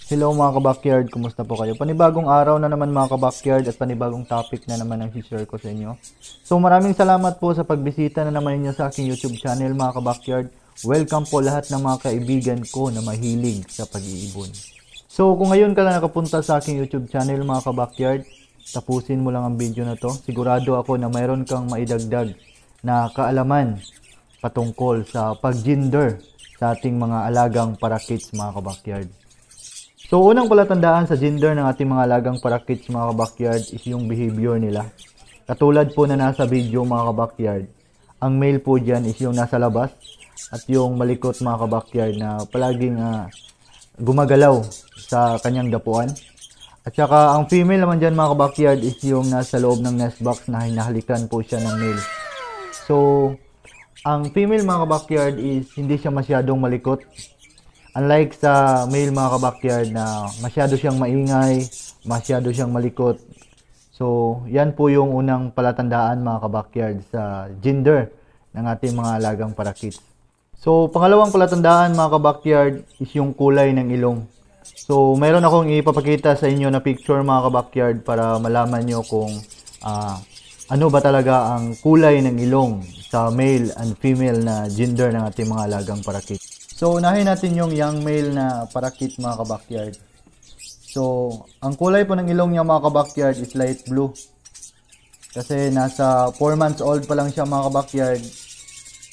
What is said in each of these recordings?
Hello mga ka-backyard, kumusta po kayo? Panibagong araw na naman mga ka-backyard at panibagong topic na naman ang i-share ko sa inyo. So maraming salamat po sa pagbisita na naman ninyo sa aking YouTube channel mga ka-backyard. Welcome po lahat ng mga kaibigan ko na mahilig sa pag-iibon. So kung ngayon ka lang nakapunta sa aking YouTube channel mga ka-backyard, tapusin mo lang ang video na to. Sigurado ako na mayroon kang maidagdag na kaalaman patungkol sa pag-gender sa ating mga alagang parakits mga ka-backyard. So, unang palatandaan sa gender ng ating mga alagang parakits mga ka-backyard is yung behavior nila. Katulad po na nasa video mga ka-backyard, ang male po dyan is yung nasa labas at yung malikot mga ka-backyard na palaging gumagalaw sa kanyang dapuan. At saka ang female naman dyan mga ka-backyard is yung nasa loob ng nest box na hinahalikan po siya ng male. So, ang female mga ka-backyard is hindi siya masyadong malikot. Unlike sa male mga ka-backyard na masyado siyang maingay, masyado siyang malikot. So, yan po yung unang palatandaan mga ka-backyard sa gender ng ating mga alagang parakits. So, pangalawang palatandaan mga ka-backyard is yung kulay ng ilong. So, mayroon akong ipapakita sa inyo na picture mga ka-backyard para malaman nyo kung ano ba talaga ang kulay ng ilong sa male and female na gender ng ating mga alagang parakits. So, unahin natin yung young male na parakit mga ka-backyard. So, ang kulay po ng ilong niya mga ka-backyard is light blue. Kasi nasa 4 months old pa lang siya mga ka-backyard.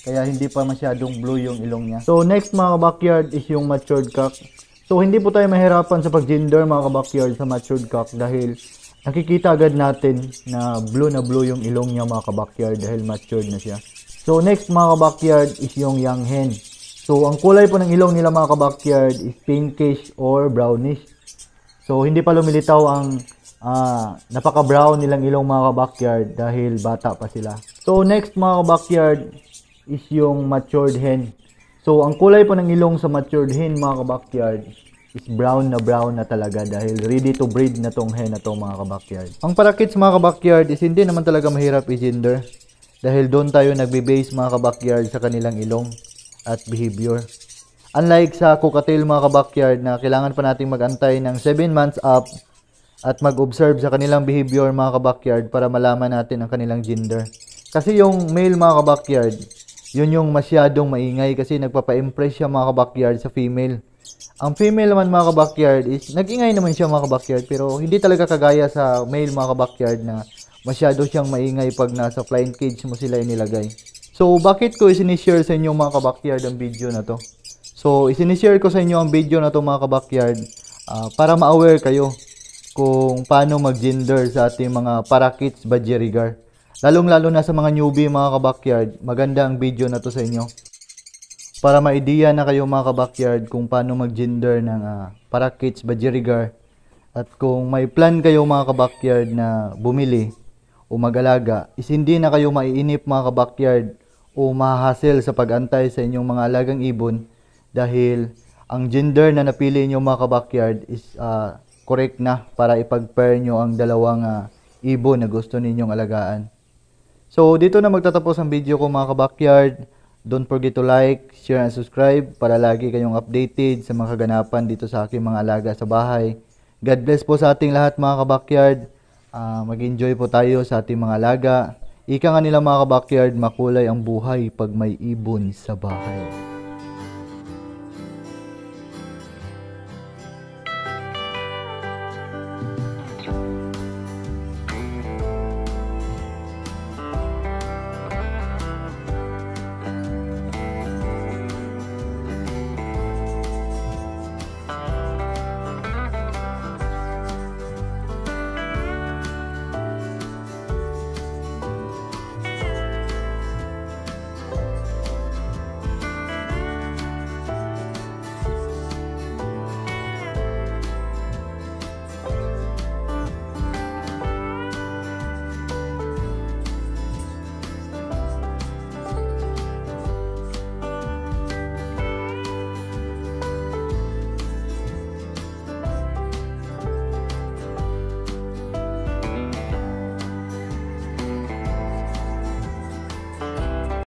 Kaya hindi pa masyadong blue yung ilong niya. So, next mga ka-backyard is yung matured cock. So, hindi po tayo mahirapan sa pag-gender mga ka-backyard sa matured cock dahil nakikita agad natin na blue yung ilong niya mga ka-backyard dahil matured na siya. So, next mga ka-backyard is yung young hen. So, ang kulay po ng ilong nila mga ka-backyard is pinkish or brownish. So, hindi pa lumilitaw ang napaka-brown nilang ilong mga ka-backyard dahil bata pa sila. So, next mga ka-backyard is yung matured hen. So, ang kulay po ng ilong sa matured hen mga ka-backyard is brown na talaga dahil ready to breed na tong hen na tong mga ka-backyard. Ang parakits mga ka-backyard is hindi naman talaga mahirap i-gender dahil doon tayo nagbe-base mga ka-backyard sa kanilang ilong at behavior. Unlike sa cockatiel mga ka-backyard na kailangan pa nating mag-antay ng 7 months up at mag-observe sa kanilang behavior mga ka-backyard para malaman natin ang kanilang gender. Kasi yung male mga ka-backyard, yun yung masyadong maingay kasi nagpapa-impress siya mga ka-backyard sa female. Ang female naman mga ka-backyard is nag-ingay naman siya mga ka-backyard pero hindi talaga kagaya sa male mga ka-backyard na masyado siyang maingay pag nasa flying cage mo sila inilagay. So, bakit ko isinishare sa inyo mga ka-backyard ang video na to? So, isinishare ko sa inyo ang video na to mga ka-backyard para ma-aware kayo kung paano mag-gender sa ating mga parakits budgerigar. Lalong-lalo na sa mga newbie mga ka-backyard, maganda ang video na to sa inyo. Para ma-idea na kayo mga ka-backyard kung paano mag-gender ng parakits budgerigar. At kung may plan kayo mga ka-backyard na bumili o mag-alaga, is hindi na kayo maiinip mga ka-backyard o mahahassle sa pag-antay sa inyong mga alagang ibon dahil ang gender na napili nyo mga ka-backyard is correct na para ipag-pair nyo ang dalawang ibon na gusto ninyong alagaan. So dito na magtatapos ang video ko mga ka-backyard. Don't forget to like, share, and subscribe para lagi kayong updated sa mga kaganapan dito sa aking mga alaga sa bahay. God bless po sa ating lahat mga ka-backyard. Mag-enjoy po tayo sa ating mga alaga. Ika nga nila mga ka-backyard, makulay ang buhay pag may ibon sa bahay.